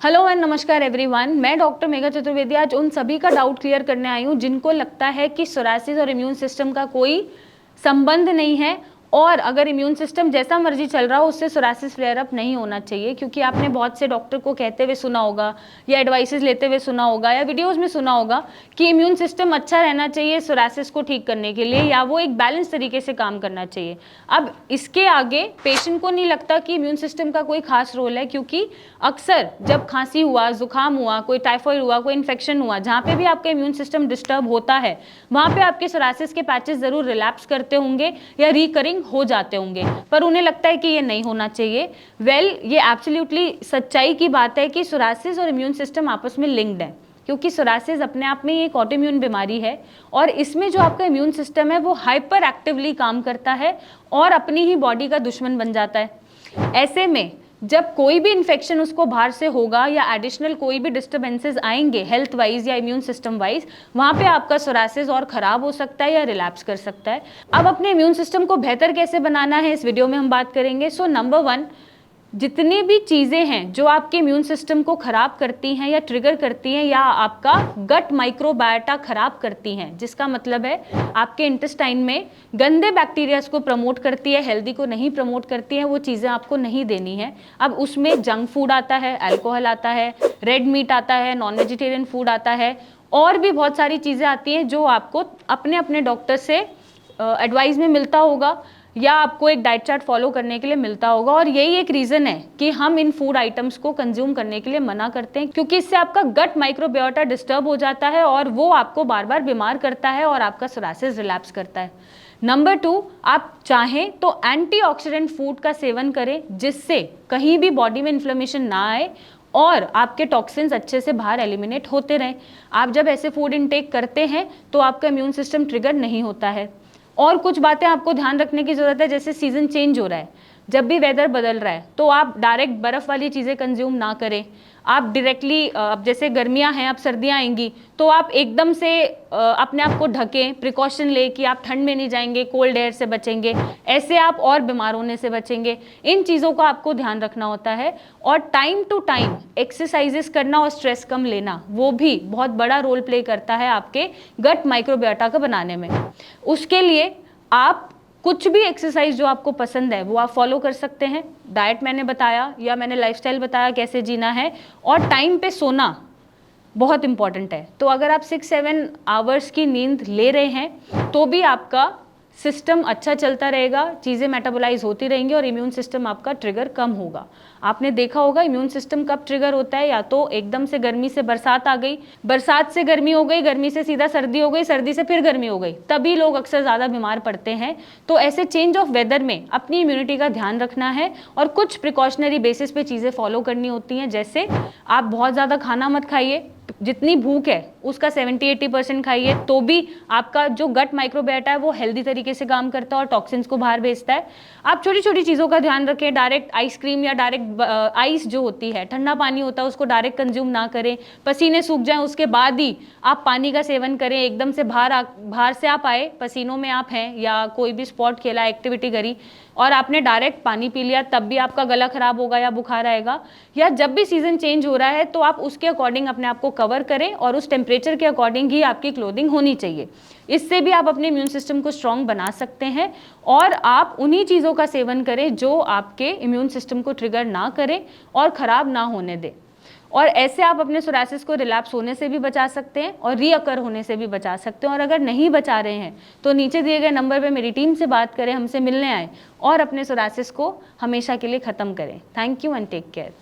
Hello and नमस्कार everyone, मैं doctor Megha Chaturvedi आज उन सभी का डाउट क्लियर करने आई हूँ जिनको लगता है कि सोरासिस और इम्यून सिस्टम का कोई संबंध नहीं है और अगर इम्यून सिस्टम जैसा मर्जी चल रहा हो उससे सोरासिस फ्लेयर अप नहीं होना चाहिए। क्योंकि आपने बहुत से डॉक्टर को कहते हुए सुना होगा या एडवाइसेस लेते हुए सुना होगा या वीडियोस में सुना होगा कि इम्यून सिस्टम अच्छा रहना चाहिए सोरासिस को ठीक करने के लिए, या वो एक बैलेंस तरीके से काम करना चाहिए। अब इसके आगे पेशेंट को नहीं लगता कि इम्यून सिस्टम का कोई खास रोल है, क्योंकि अक्सर जब खांसी हुआ, जुकाम हुआ, कोई टाइफाइड हुआ, कोई इन्फेक्शन हुआ, जहाँ पे भी आपका इम्यून सिस्टम डिस्टर्ब होता है वहाँ पे आपके सोरासिस के पैचेस जरूर रिलैप्स करते होंगे या रिकरिंग हो जाते होंगे, पर उन्हें लगता है कि ये नहीं होना चाहिए। ये एब्सोल्युटली सच्चाई की बात है कि सोरासिस और इम्यून सिस्टम आपस में लिंक्ड है, क्योंकि सोरासिस अपने आप में एक ऑटोइम्यून बीमारी है और इसमें जो आपका इम्यून सिस्टम है वो हाइपर एक्टिवली काम करता है और अपनी ही बॉडी का दुश्मन बन जाता है। ऐसे में जब कोई भी इन्फेक्शन उसको बाहर से होगा या एडिशनल कोई भी डिस्टर्बेंसेस आएंगे हेल्थ वाइज या इम्यून सिस्टम वाइज, वहाँ पे आपका सोरासिस और ख़राब हो सकता है या रिलैप्स कर सकता है। अब अपने इम्यून सिस्टम को बेहतर कैसे बनाना है इस वीडियो में हम बात करेंगे। सो नंबर 1, जितनी भी चीज़ें हैं जो आपके इम्यून सिस्टम को ख़राब करती हैं या ट्रिगर करती हैं या आपका गट माइक्रोबायोटा ख़राब करती हैं, जिसका मतलब है आपके इंटेस्टाइन में गंदे बैक्टीरियाज को प्रमोट करती है, हेल्दी को नहीं प्रमोट करती है, वो चीज़ें आपको नहीं देनी है। अब उसमें जंक फूड आता है, अल्कोहल आता है, रेड मीट आता है, नॉन वेजिटेरियन फूड आता है और भी बहुत सारी चीज़ें आती हैं जो आपको अपने अपने डॉक्टर से एडवाइस में मिलता होगा या आपको एक डाइट चार्ट फॉलो करने के लिए मिलता होगा। और यही एक रीज़न है कि हम इन फूड आइटम्स को कंज्यूम करने के लिए मना करते हैं, क्योंकि इससे आपका गट माइक्रोबायोटा डिस्टर्ब हो जाता है और वो आपको बार बार बीमार करता है और आपका सोरासिस रिलैप्स करता है। नंबर 2, आप चाहें तो एंटीऑक्सीडेंट फूड का सेवन करें जिससे कहीं भी बॉडी में इन्फ्लेमेशन ना आए और आपके टॉक्सिन्स अच्छे से बाहर एलिमिनेट होते रहें। आप जब ऐसे फूड इनटेक करते हैं तो आपका इम्यून सिस्टम ट्रिगर नहीं होता है। और कुछ बातें आपको ध्यान रखने की ज़रूरत है, जैसे सीज़न चेंज हो रहा है, जब भी वेदर बदल रहा है तो आप डायरेक्ट बर्फ़ वाली चीज़ें कंज्यूम ना करें। आप डायरेक्टली अब जैसे गर्मियां हैं, अब सर्दियां आएंगी तो आप एकदम से अपने आप को ढकें, प्रिकॉशन ले कि आप ठंड में नहीं जाएंगे, कोल्ड एयर से बचेंगे, ऐसे आप और बीमार होने से बचेंगे। इन चीज़ों का आपको ध्यान रखना होता है। और टाइम टू टाइम एक्सरसाइजेस करना और स्ट्रेस कम लेना, वो भी बहुत बड़ा रोल प्ले करता है आपके गट माइक्रोबायोटा का बनाने में। उसके लिए आप कुछ भी एक्सरसाइज जो आपको पसंद है वो आप फॉलो कर सकते हैं। डाइट मैंने बताया या मैंने लाइफस्टाइल बताया कैसे जीना है, और टाइम पे सोना बहुत इंपॉर्टेंट है। तो अगर आप 6-7 आवर्स की नींद ले रहे हैं तो भी आपका सिस्टम अच्छा चलता रहेगा, चीज़ें मेटाबोलाइज होती रहेंगी और इम्यून सिस्टम आपका ट्रिगर कम होगा। आपने देखा होगा इम्यून सिस्टम कब ट्रिगर होता है, या तो एकदम से गर्मी से बरसात आ गई, बरसात से गर्मी हो गई, गर्मी से सीधा सर्दी हो गई, सर्दी से फिर गर्मी हो गई, तभी लोग अक्सर ज़्यादा बीमार पड़ते हैं। तो ऐसे चेंज ऑफ वेदर में अपनी इम्यूनिटी का ध्यान रखना है और कुछ प्रिकॉशनरी बेसिस पे चीज़ें फॉलो करनी होती हैं। जैसे आप बहुत ज़्यादा खाना मत खाइए, जितनी भूख है उसका 70-80% खाइए, तो भी आपका जो गट माइक्रोबायोटा है वो हेल्दी तरीके से काम करता है और टॉक्सिन्स को बाहर भेजता है। आप छोटी छोटी चीज़ों का ध्यान रखें, डायरेक्ट आइसक्रीम या डायरेक्ट आइस जो होती है, ठंडा पानी होता है, उसको डायरेक्ट कंज्यूम ना करें। पसीने सूख जाएं उसके बाद ही आप पानी का सेवन करें। एकदम से बाहर से आप आए, पसीनों में आप हैं या कोई भी स्पोर्ट खेला, एक्टिविटी करी और आपने डायरेक्ट पानी पी लिया, तब भी आपका गला खराब होगा या बुखार आएगा। या जब भी सीज़न चेंज हो रहा है तो आप उसके अकॉर्डिंग अपने आप को कवर करें और उस टेम्परेचर के अकॉर्डिंग ही आपकी क्लोथिंग होनी चाहिए। इससे भी आप अपने इम्यून सिस्टम को स्ट्रॉन्ग बना सकते हैं और आप उन्हीं चीज़ों का सेवन करें जो आपके इम्यून सिस्टम को ट्रिगर ना करें और ख़राब ना होने दें। और ऐसे आप अपने सोरासिस को रिलैप्स होने से भी बचा सकते हैं और रीअकर होने से भी बचा सकते हैं। और अगर नहीं बचा रहे हैं तो नीचे दिए गए नंबर पे मेरी टीम से बात करें, हमसे मिलने आए और अपने सोरासिस को हमेशा के लिए ख़त्म करें। Thank you and take care.